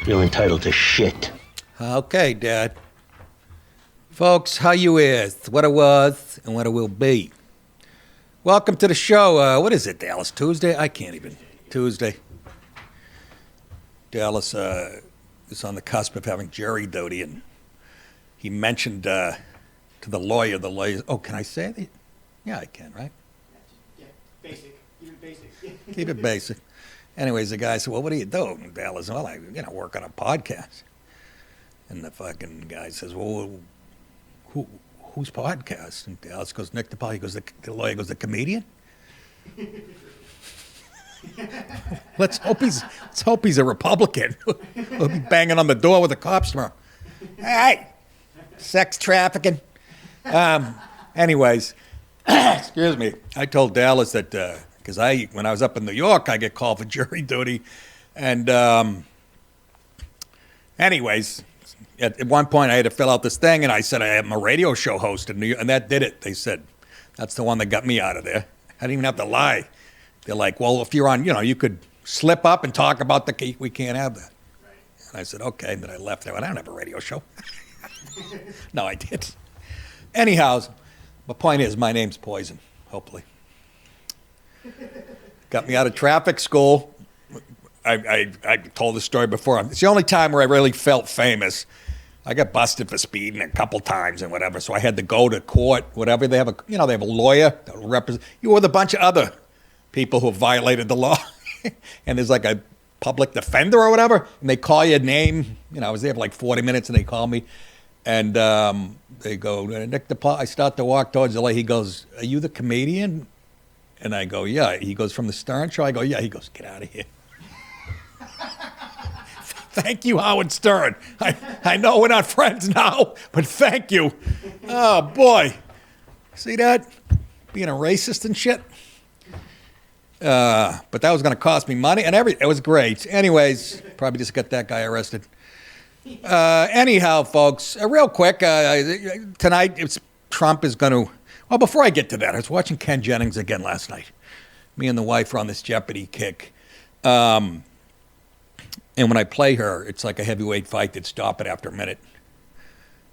feel entitled to shit. Okay, Dad. Folks, how you is, what it was, and what it will be. Welcome to the show. What is it, Dallas? Tuesday? I can't even. Tuesday. Dallas is on the cusp of having jury duty, and he mentioned to the lawyer, oh, can I say that? Yeah, I can, right? Yeah, basic. Keep it basic. Keep it basic. Anyways, the guy said, well, what do you do? And Dallas, well, I work on a podcast. And the fucking guy says, well, whose podcast? And Dallas goes, Nick DiPaolo. He goes, the lawyer goes, the comedian? Let's hope he's a Republican. He'll be banging on the door with the cops tomorrow. Hey, sex trafficking. Anyways, excuse me. I told Dallas that because when I was up in New York, I get called for jury duty, and anyways. At one point, I had to fill out this thing, and I said I am a radio show host in New York, and that did it. They said, that's the one that got me out of there. I didn't even have to lie. They're like, well, if you're on, you could slip up and talk about we can't have that. Right. And I said, okay. And then I left. I went, I don't have a radio show. No, I did. Anyhow, the point is, my name's Poison, hopefully. Got me out of traffic school. I told this story before. It's the only time where I really felt famous. I got busted for speeding a couple times and whatever, so I had to go to court, whatever. They have a lawyer that will represent you with a bunch of other people who have violated the law. And there's like a public defender or whatever, and they call your name. I was there for like 40 minutes, and they call me. And they go, Nick DiPaolo. I start to walk towards the lady. He goes, are you the comedian? And I go, yeah. He goes, from the Stern Show? I go, yeah. He goes, get out of here. Thank you, Howard Stern. I know we're not friends now, but thank you. Oh, boy. See that? Being a racist and shit. But that was going to cost me money and everything. It was great. Anyways, probably just got that guy arrested. Anyhow, folks, real quick, tonight Trump is going to... Well, before I get to that, I was watching Ken Jennings again last night. Me and the wife are on this Jeopardy kick. And when I play her, it's like a heavyweight fight. They'd stop it after a minute.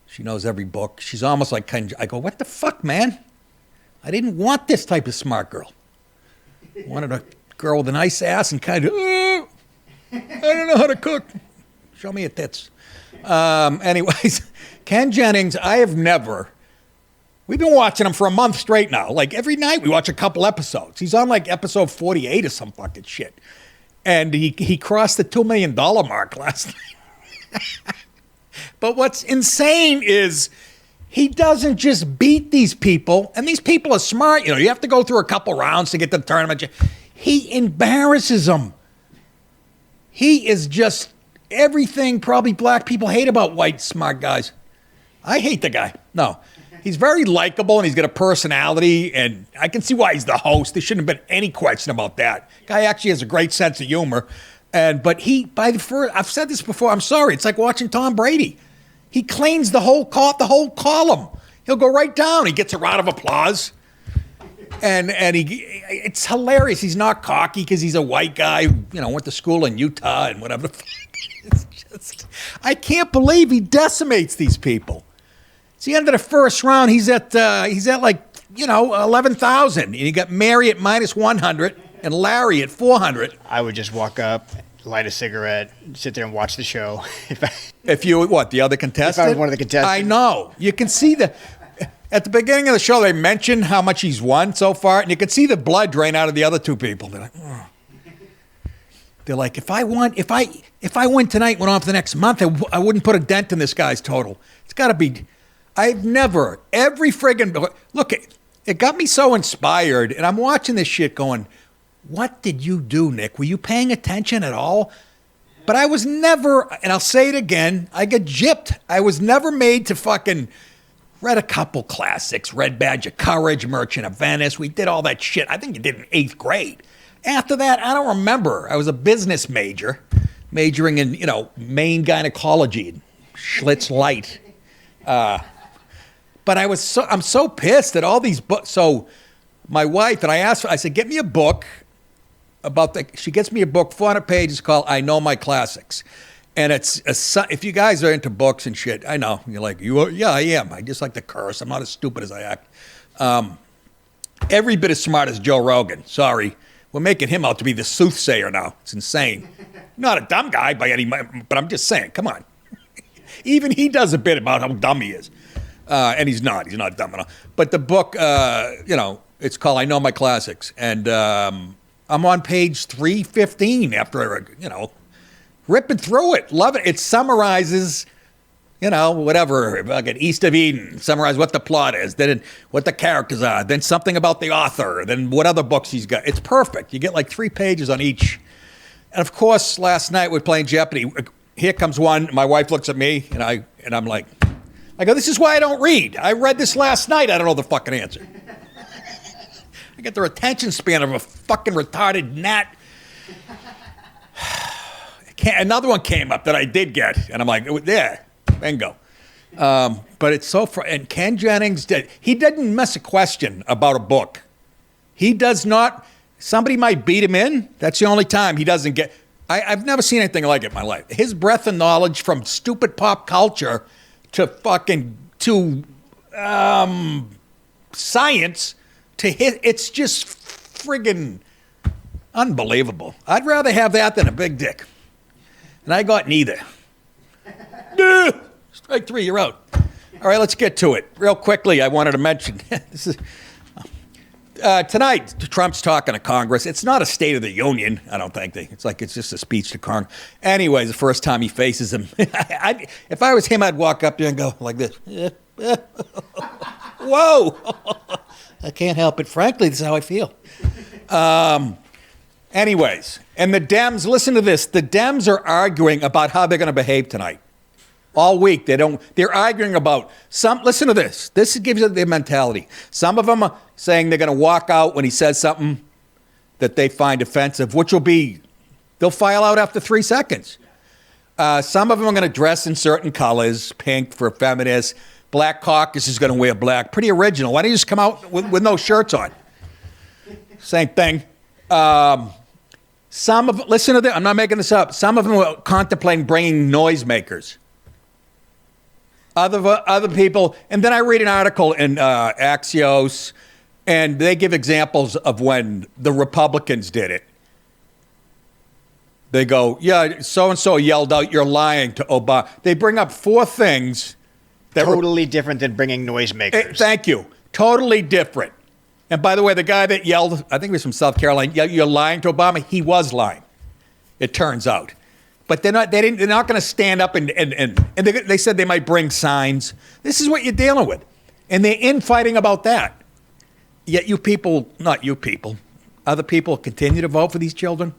She knows every book. She's almost like Ken. I go, what the fuck, man? I didn't want this type of smart girl. I wanted a girl with a nice ass and kind of, I don't know how to cook. Show me your tits. Anyways, Ken Jennings, we've been watching him for a month straight now. Like every night we watch a couple episodes. He's on like episode 48 or some fucking shit. And he crossed the $2 million mark last night. But what's insane is he doesn't just beat these people. And these people are smart. You have to go through a couple rounds to get to the tournament. He embarrasses them. He is just everything probably black people hate about white smart guys. I hate the guy. No. He's very likable, and he's got a personality, and I can see why he's the host. There shouldn't have been any question about that. Guy actually has a great sense of humor. But I've said this before, I'm sorry, it's like watching Tom Brady. He cleans the whole column. He'll go right down. He gets a round of applause. And it's hilarious. He's not cocky because he's a white guy, went to school in Utah and whatever. It's just, I can't believe he decimates these people. It's the end of the first round. He's at like 11,000, and you got Mary at -100 and Larry at 400. I would just walk up, light a cigarette, sit there and watch the show. If you the other contestant? If I was one of the contestants. I know. You can see at the beginning of the show they mentioned how much he's won so far, and you can see the blood drain out of the other two people. They're like, oh. They're like, if I win tonight, went on for the next month, I wouldn't put a dent in this guy's total. It's got to be. Every friggin', look, it got me so inspired, and I'm watching this shit going, what did you do, Nick? Were you paying attention at all? But I was never, and I'll say it again, I got gypped. I was never made to fucking, read a couple classics, Red Badge of Courage, Merchant of Venice. We did all that shit. I think you did in 8th grade. After that, I don't remember. I was a business major, majoring in, Maine gynecology, Schlitz Light. But I'm so pissed at all these books. So my wife, and I said, get me a book she gets me a book, 400 pages called I Know My Classics. And if you guys are into books and shit, I know you're like yeah, I am. I just like to curse. I'm not as stupid as I act. Every bit as smart as Joe Rogan. Sorry, we're making him out to be the soothsayer now. It's insane. Not a dumb guy by any, but I'm just saying. Come on. Even he does a bit about how dumb he is, and he's not. He's not dumb enough. But the book, it's called "I Know My Classics," and I'm on page 315 after ripping through it. Love it. It summarizes, whatever, like an East of Eden, summarize what the plot is, then what the characters are, then something about the author, then what other books he's got. It's perfect. You get like 3 pages on each. And of course, last night we're playing Jeopardy. Here comes one. My wife looks at me, and I'm like, I go, this is why I don't read. I read this last night. I don't know the fucking answer. I get the attention span of a fucking retarded gnat. Another one came up that I did get, and I'm like, yeah, bingo. But it's so and Ken Jennings he didn't miss a question about a book. He does not. Somebody might beat him in. That's the only time he doesn't get. I've never seen anything like it in my life. His breadth of knowledge from stupid pop culture to science it's just friggin' unbelievable. I'd rather have that than a big dick. And I got neither. Strike 3, you're out. All right, let's get to it. Real quickly, I wanted to mention, this is tonight, Trump's talking to Congress. It's not a State of the Union, I don't think. It's just a speech to Congress. Anyways, the first time he faces him, if I was him, I'd walk up there and go like this. Whoa! I can't help it. Frankly, this is how I feel. Anyways, and the Dems, listen to this. The Dems are arguing about how they're going to behave tonight. All week, they're arguing about listen to this. This gives you their mentality. Some of them are saying they're going to walk out when he says something that they find offensive, which will be, they'll file out after 3 seconds. Some of them are going to dress in certain colors, pink for feminists. Black Caucus is going to wear black. Pretty original. Why don't you just come out with no shirts on? Same thing. Listen to this. I'm not making this up. Some of them are contemplating bringing noisemakers. Other people, and then I read an article in Axios, and they give examples of when the Republicans did it. They go, yeah, so-and-so yelled out, you're lying to Obama. They bring up 4 things that totally different than bringing noisemakers. Thank you. Totally different. And by the way, the guy that yelled, I think he was from South Carolina, you're lying to Obama. He was lying, it turns out. But they're not going to stand up and they said they might bring signs. This is what you're dealing with. And they're infighting about that. Yet you people, not you people, other people continue to vote for these children.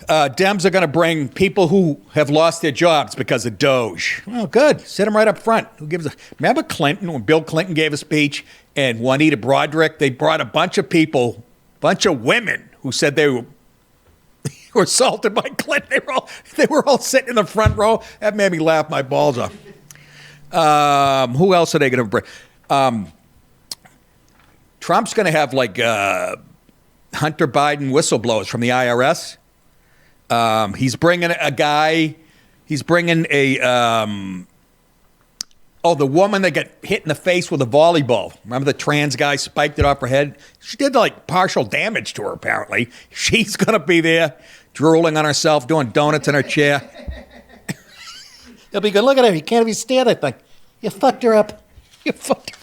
Dems are going to bring people who have lost their jobs because of Doge. Well, good. Sit them right up front. Who gives a... Remember Clinton, when Bill Clinton gave a speech and Juanita Broderick, they brought a bunch of people, bunch of women who said they were assaulted by Clinton. They were all sitting in the front row. That made me laugh my balls off. Who else are they going to bring? Trump's going to have like Hunter Biden whistleblowers from the IRS. He's bringing a guy. He's bringing the woman that got hit in the face with a volleyball. Remember the trans guy spiked it off her head? She did like partial damage to her, apparently. She's going to be there, drooling on herself, doing donuts in her chair. They'll be good. Look at her. He can't even stand that thing. You fucked her up. You fucked her.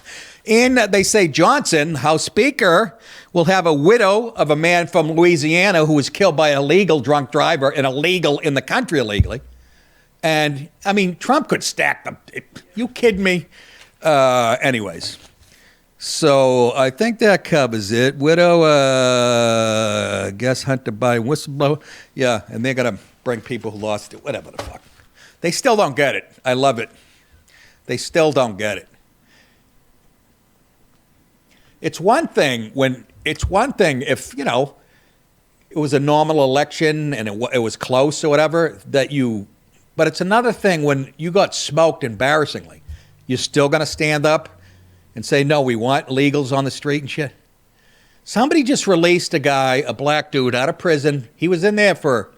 And they say Johnson, House Speaker, will have a widow of a man from Louisiana who was killed by a legal drunk driver and illegal in the country illegally. And, I mean, Trump could stack them. You kidding me? Anyways. So I think that covers it. Widow, I guess Hunter Biden whistleblower. Yeah, and they're going to bring people who lost it. Whatever the fuck. They still don't get it. I love it. They still don't get it. It's one thing if, it was a normal election and it was close or whatever, but it's another thing when you got smoked embarrassingly. You're still going to stand up and say, no, we want illegals on the street and shit. Somebody just released a guy, a black dude, out of prison. He was in there for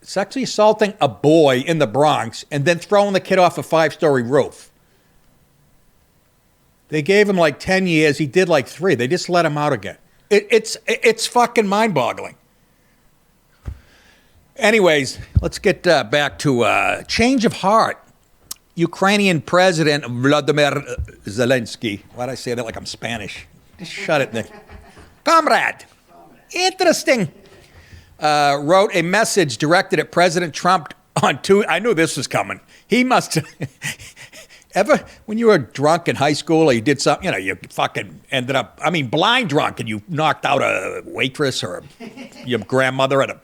sexually assaulting a boy in the Bronx and then throwing the kid off a 5-story roof. They gave him like 10 years. He did like 3. They just let him out again. It's fucking mind-boggling. Anyways, let's get back to change of heart. Ukrainian President Vladimir Zelensky. Why'd I say that like I'm Spanish? Just shut it, Nick. Comrade. Interesting. Wrote a message directed at President Trump on Tuesday. I knew this was coming. He must ever, when you were drunk in high school or you did something, you fucking ended up, blind drunk and you knocked out a waitress or your grandmother at a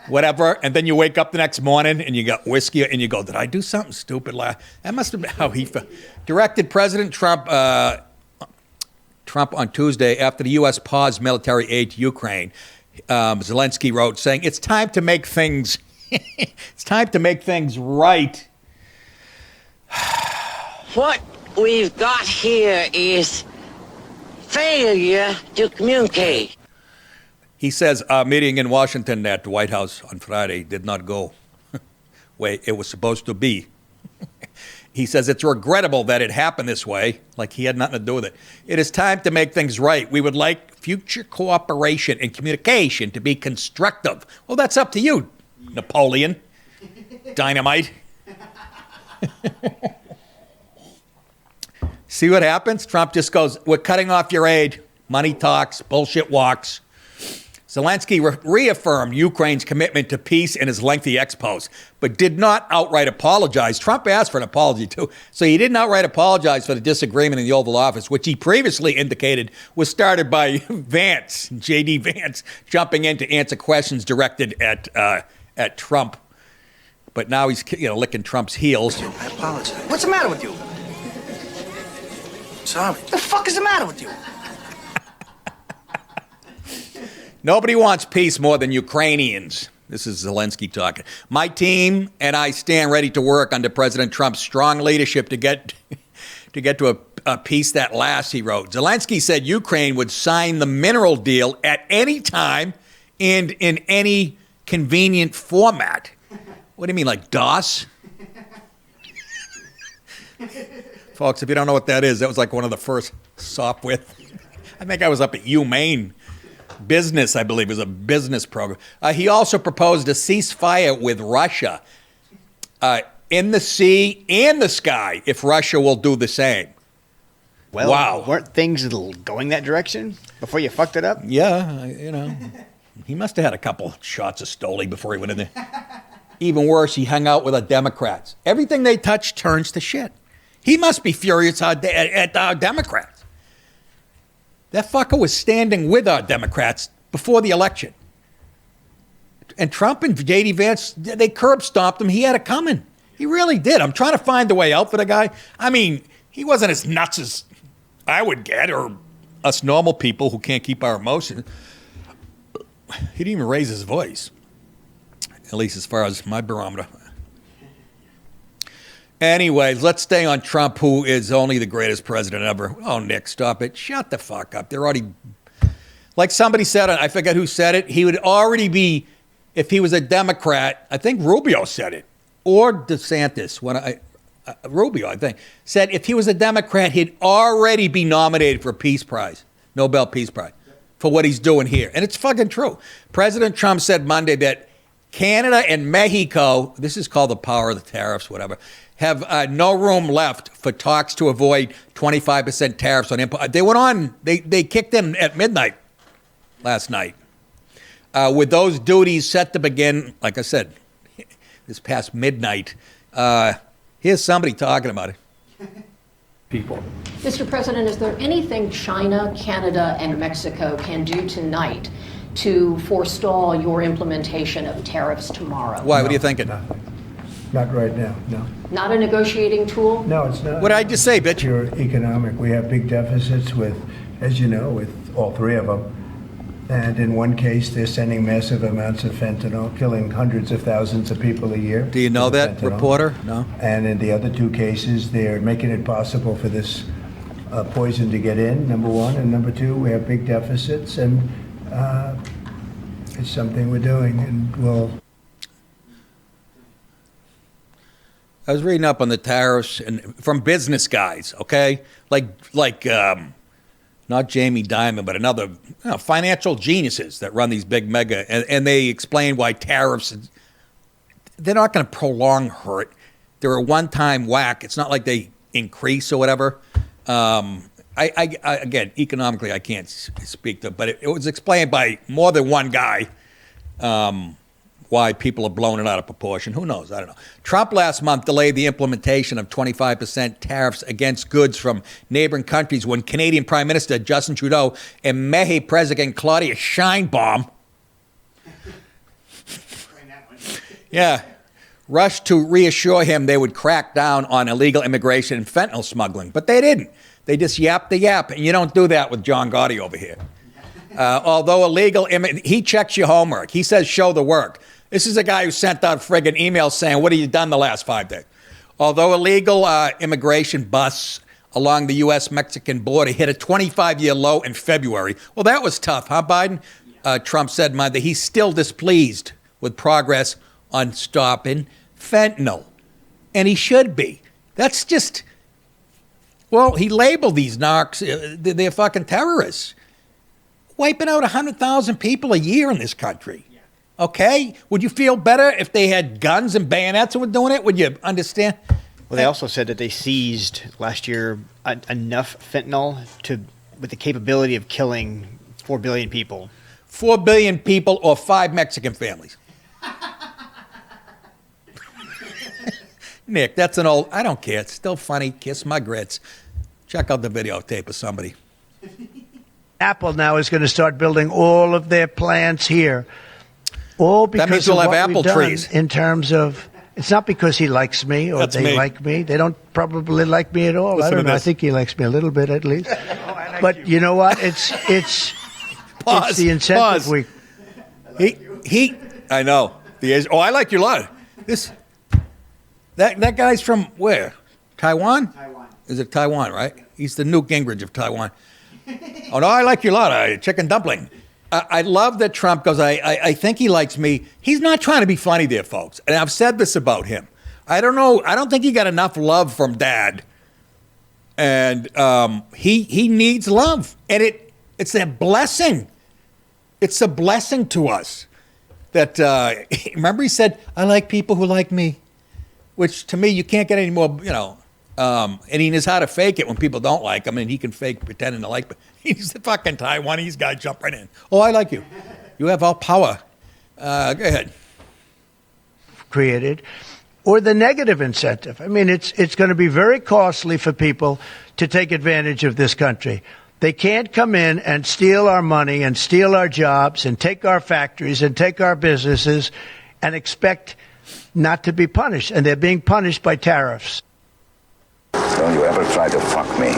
whatever, and then you wake up the next morning and you got whiskey and you go, did I do something stupid? That must have been how he felt. Directed President Trump on Tuesday after the U.S. paused military aid to Ukraine. Zelensky wrote, saying, it's time to make things right. What we've got here is failure to communicate. He says a meeting in Washington at the White House on Friday did not go way it was supposed to be. He says it's regrettable that it happened this way, like he had nothing to do with it. It is time to make things right. We would like future cooperation and communication to be constructive. Well, that's up to you, Napoleon Dynamite. See what happens? Trump just goes, we're cutting off your aid. Money talks, bullshit walks. Zelensky reaffirmed Ukraine's commitment to peace in his lengthy expose, but did not outright apologize. Trump asked for an apology, too. So he didn't outright apologize for the disagreement in the Oval Office, which he previously indicated was started by Vance, J.D. Vance, jumping in to answer questions directed at Trump. But now he's licking Trump's heels. I apologize. What's the matter with you? Sorry. What the fuck is the matter with you? Nobody wants peace more than Ukrainians. This is Zelensky talking. My team and I stand ready to work under President Trump's strong leadership to get to a peace that lasts, he wrote. Zelensky said Ukraine would sign the mineral deal at any time and in any convenient format. What do you mean, like DOS? Folks, if you don't know what that is, that was like one of the first software. I think I was up at UMaine. Business, I believe, is a business program. He also proposed a ceasefire with Russia in the sea and the sky if Russia will do the same. Well, wow. Weren't things going that direction before you fucked it up? Yeah, he must have had a couple shots of Stoli before he went in there. Even worse, he hung out with the Democrats. Everything they touch turns to shit. He must be furious at our Democrats. That fucker was standing with our Democrats before the election. And Trump and J.D. Vance, they curb stomped him. He had it coming. He really did. I'm trying to find the way out for the guy. He wasn't as nuts as I would get, or us normal people who can't keep our emotions. He didn't even raise his voice, at least as far as my barometer. Anyways, let's stay on Trump, who is only the greatest president ever. Oh, Nick, stop it. Shut the fuck up. They're already, like somebody said, I forget who said it, he would already be, if he was a Democrat, I think Rubio said it, or DeSantis, Rubio, I think, said if he was a Democrat, he'd already be nominated for a Peace Prize, Nobel Peace Prize, for what he's doing here. And it's fucking true. President Trump said Monday that Canada and Mexico, this is called the power of the tariffs, whatever, have no room left for talks to avoid 25% tariffs on import. They went on, they kicked in at midnight last night. With those duties set to begin, like I said, this past midnight. Here's somebody talking about it. People. Mr. President, is there anything China, Canada, and Mexico can do tonight to forestall your implementation of tariffs tomorrow? Why? What are you thinking? Not right now, no. Not a negotiating tool? No, it's not. What did I just say, bitch? Pure economic. We have big deficits with, as you know, with all three of them. And in one case, they're sending massive amounts of fentanyl, killing hundreds of thousands of people a year. Do you know that, fentanyl. Reporter? No. And in the other two cases, they're making it possible for this poison to get in, number one. And number two, we have big deficits. And It's something we're doing, and we'll. I was reading up on the tariffs and from business guys, okay? Like not Jamie Dimon, but another financial geniuses that run these big mega, and they explain why tariffs, they're not going to prolong hurt. They're a one-time whack. It's not like they increase or whatever. I again, economically, I can't speak to, but it was explained by more than one guy why people are blowing it out of proportion. Who knows? I don't know. Trump last month delayed the implementation of 25% tariffs against goods from neighboring countries when Canadian Prime Minister Justin Trudeau and Mehe President Claudia Sheinbaum rushed to reassure him they would crack down on illegal immigration and fentanyl smuggling. But they didn't. They just yapped the yap. And you don't do that with John Gotti over here. Although illegal, he checks your homework. He says, show the work. This is a guy who sent out friggin' emails saying, what have you done the last 5 days? Although illegal immigration busts along the U.S.-Mexican border hit a 25-year low in February. Well, that was tough, huh, Biden? Trump said Monday he's still displeased with progress on stopping fentanyl. And he should be. That's just, well, he labeled these narcs, they're fucking terrorists. Wiping out 100,000 people a year in this country. Okay? Would you feel better if they had guns and bayonets and were doing it? Would you understand? Well, they also said that they seized last year enough fentanyl with the capability of killing 4 billion people. 4 billion people or 5 Mexican families. Nick, that's an old, I don't care. It's still funny. Kiss my grits. Check out the videotape of somebody. Apple now is going to start building all of their plants here. All because that means we'll of have what apple we've done trees. In terms of, it's not because he likes me or That's they me. like me. They don't probably like me at all. Listen I don't to know. I this. think he likes me a little bit at least. But you know what? It's Pause. it's the incentive Pause. week. I know. I like you a lot. That guy's from where? Taiwan? Taiwan. Is it Taiwan, right? He's the Newt Gingrich of Taiwan. Oh, no, I like you a lot. Chicken dumpling. I love that Trump goes, I think he likes me. He's not trying to be funny there, folks. And I've said this about him. I don't know. I don't think he got enough love from Dad. And he needs love. And it's a blessing. It's a blessing to us. That remember he said, I like people who like me. Which, to me, you can't get any more, and he knows how to fake it when people don't like him, and he can fake pretending to like, but he's the fucking Taiwanese guy jumping in. Oh, I like you. You have all power. Go ahead. Created, or the negative incentive. I mean, it's going to be very costly for people to take advantage of this country. They can't come in and steal our money and steal our jobs and take our factories and take our businesses and expect not to be punished. And they're being punished by tariffs. Don't you ever try to fuck me.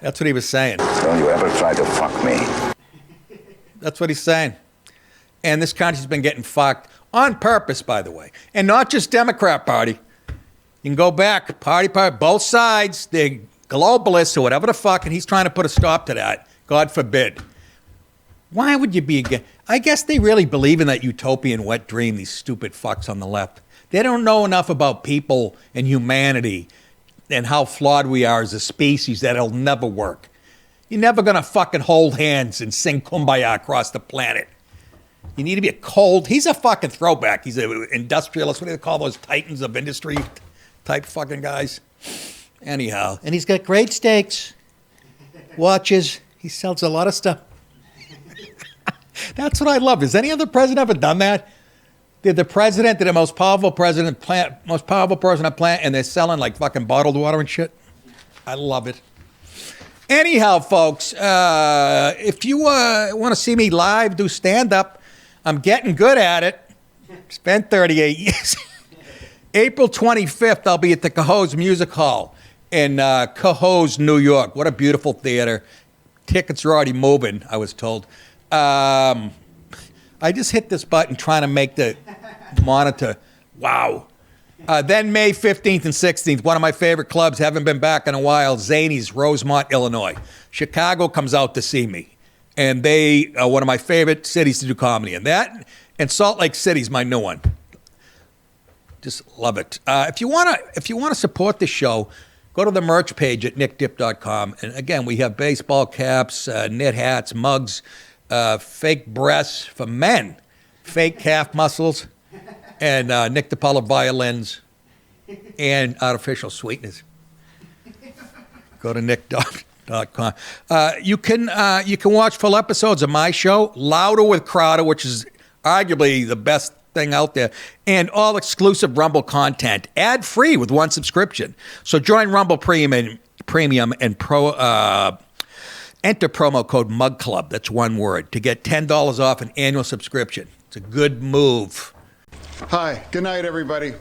That's what he was saying. Don't you ever try to fuck me. That's what he's saying. And this country's been getting fucked on purpose, by the way. And not just Democrat Party. You can go back, party, both sides. They're globalists or whatever the fuck, and he's trying to put a stop to that. God forbid. Why would you be against? I guess they really believe in that utopian wet dream, these stupid fucks on the left. They don't know enough about people and humanity and how flawed we are as a species that it'll never work. You're never going to fucking hold hands and sing Kumbaya across the planet. You need to be he's a fucking throwback. He's an industrialist. What do they call those titans of industry type fucking guys? Anyhow, and he's got great steaks, watches. He sells a lot of stuff. That's what I love. Has any other president ever done that? They're the president, they're the most powerful person on the planet, and they're selling like fucking bottled water and shit. I love it. Anyhow, folks, if you want to see me live do stand-up, I'm getting good at it. Spent 38 years. April 25th, I'll be at the Cohoes Music Hall in Cohoes, New York. What a beautiful theater. Tickets are already moving, I was told. I just hit this button trying to make the monitor. Wow. Then May 15th and 16th, one of my favorite clubs, haven't been back in a while, Zanies, Rosemont, Illinois. Chicago comes out to see me. And they are one of my favorite cities to do comedy in. That and Salt Lake City's my new one. Just love it. If you wanna support the show, go to the merch page at nickdip.com. And again, we have baseball caps, knit hats, mugs, fake breasts for men, fake calf muscles, and Nick DiPaolo violins, and artificial sweeteners. Go to nick.com. You can watch full episodes of my show, Louder with Crowder, which is arguably the best thing out there, and all exclusive Rumble content, ad-free with one subscription. So join Rumble Premium and enter promo code Mug Club, that's one word, to get $10 off an annual subscription. It's a good move. Hi, good night, everybody.